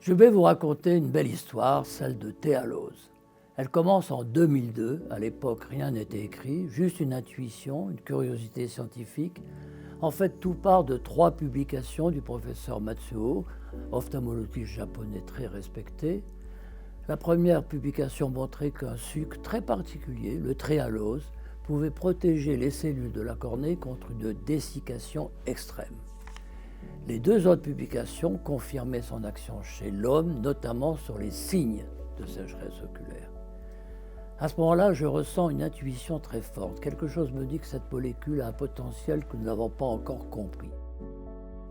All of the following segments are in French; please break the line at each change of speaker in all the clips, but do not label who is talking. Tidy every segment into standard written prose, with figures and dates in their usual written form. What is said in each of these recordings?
Je vais vous raconter une belle histoire, celle de Théalose. Elle commence en 2002, à l'époque rien n'était écrit, juste une intuition, une curiosité scientifique. En fait, tout part de 3 publications du professeur Matsuo, ophtalmologiste japonais très respecté. La première publication montrait qu'un sucre très particulier, le tréhalose, pouvait protéger les cellules de la cornée contre une dessiccation extrême. Les 2 autres publications confirmaient son action chez l'homme, notamment sur les signes de sécheresse oculaire. À ce moment-là, je ressens une intuition très forte. Quelque chose me dit que cette molécule a un potentiel que nous n'avons pas encore compris.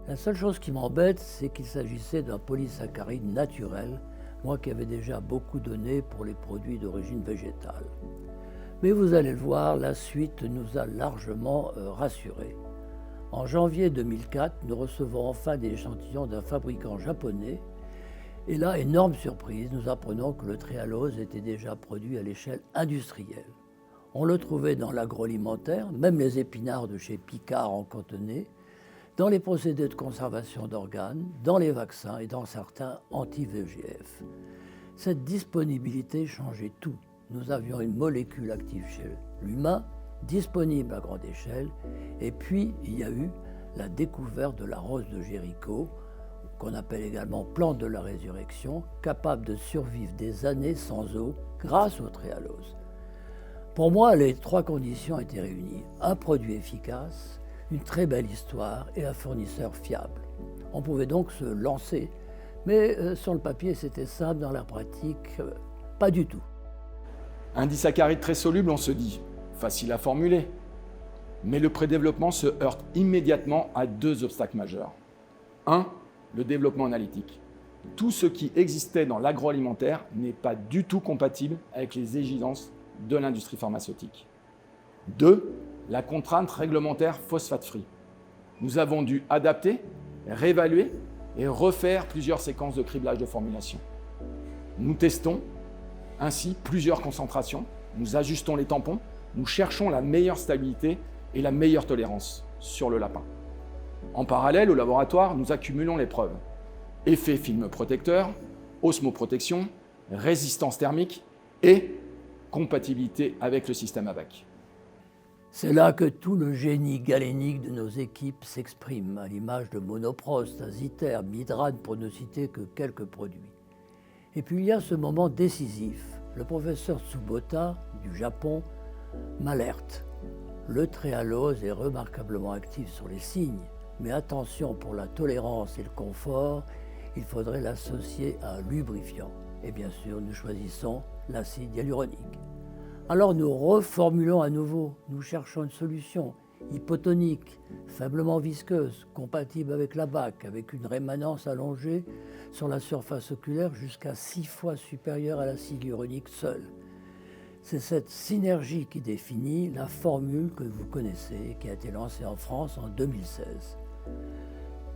La seule chose qui m'embête, c'est qu'il s'agissait d'un polysaccharide naturel, moi qui avais déjà beaucoup donné pour les produits d'origine végétale. Mais vous allez le voir, la suite nous a largement rassurés. En janvier 2004, nous recevons enfin des échantillons d'un fabricant japonais. Et là, énorme surprise, nous apprenons que le tréhalose était déjà produit à l'échelle industrielle. On le trouvait dans l'agroalimentaire, même les épinards de chez Picard en contenaient, dans les procédés de conservation d'organes, dans les vaccins et dans certains anti-VEGF. Cette disponibilité changeait tout. Nous avions une molécule active chez l'humain, disponible à grande échelle, et puis il y a eu la découverte de la rose de Jéricho, qu'on appelle également plante de la résurrection, capable de survivre des années sans eau grâce au tréhalose. Pour moi, les 3 conditions étaient réunies. Un produit efficace, une très belle histoire et un fournisseur fiable. On pouvait donc se lancer, mais sur le papier c'était simple, dans la pratique, pas du tout.
Un disaccharide très soluble, on se dit, facile à formuler. Mais le prédéveloppement se heurte immédiatement à 2 obstacles majeurs. 1. Le développement analytique. Tout ce qui existait dans l'agroalimentaire n'est pas du tout compatible avec les exigences de l'industrie pharmaceutique. 2. La contrainte réglementaire phosphate-free. Nous avons dû adapter, réévaluer et refaire plusieurs séquences de criblage de formulation. Nous testons ainsi plusieurs concentrations, nous ajustons les tampons, nous cherchons la meilleure stabilité et la meilleure tolérance sur le lapin. En parallèle, au laboratoire, nous accumulons les preuves. Effet film protecteur, osmoprotection, résistance thermique et compatibilité avec le système AVAC.
C'est là que tout le génie galénique de nos équipes s'exprime, à l'image de Monoprost, Aziter, Midrad, pour ne citer que quelques produits. Et puis il y a ce moment décisif. Le professeur Tsubota, du Japon, m'alerte. Le tréhalose est remarquablement actif sur les signes, mais attention, pour la tolérance et le confort, il faudrait l'associer à un lubrifiant. Et bien sûr, nous choisissons l'acide hyaluronique. Alors nous reformulons à nouveau, nous cherchons une solution hypotonique, faiblement visqueuse, compatible avec la BAC, avec une rémanence allongée sur la surface oculaire jusqu'à 6 fois supérieure à l'acide hyaluronique seul. C'est cette synergie qui définit la formule que vous connaissez, qui a été lancée en France en 2016.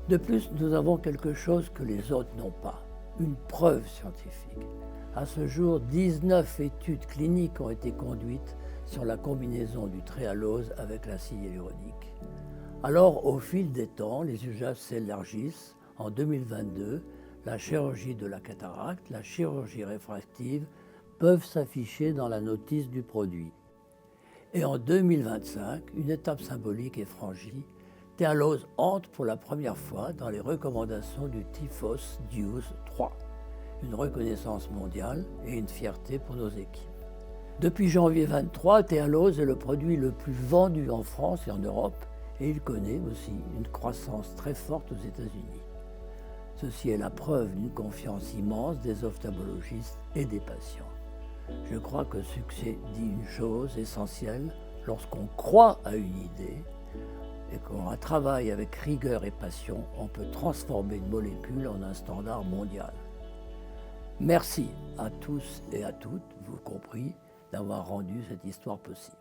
De plus, nous avons quelque chose que les autres n'ont pas, une preuve scientifique. À ce jour, 19 études cliniques ont été conduites sur la combinaison du tréhalose avec l'acide hyaluronique. Alors, au fil des temps, les usages s'élargissent. En 2022, la chirurgie de la cataracte, la chirurgie réfractive peuvent s'afficher dans la notice du produit. Et en 2025, une étape symbolique est franchie. Théalose entre pour la première fois dans les recommandations du TIFOS DIUS 3, une reconnaissance mondiale et une fierté pour nos équipes. Depuis janvier 23, Théalose est le produit le plus vendu en France et en Europe, et il connaît aussi une croissance très forte aux États-Unis. Ceci est la preuve d'une confiance immense des ophtalmologistes et des patients. Je crois que succès dit une chose essentielle, lorsqu'on croit à une idée et qu'on travaille avec rigueur et passion, on peut transformer une molécule en un standard mondial. Merci à tous et à toutes, vous compris, d'avoir rendu cette histoire possible.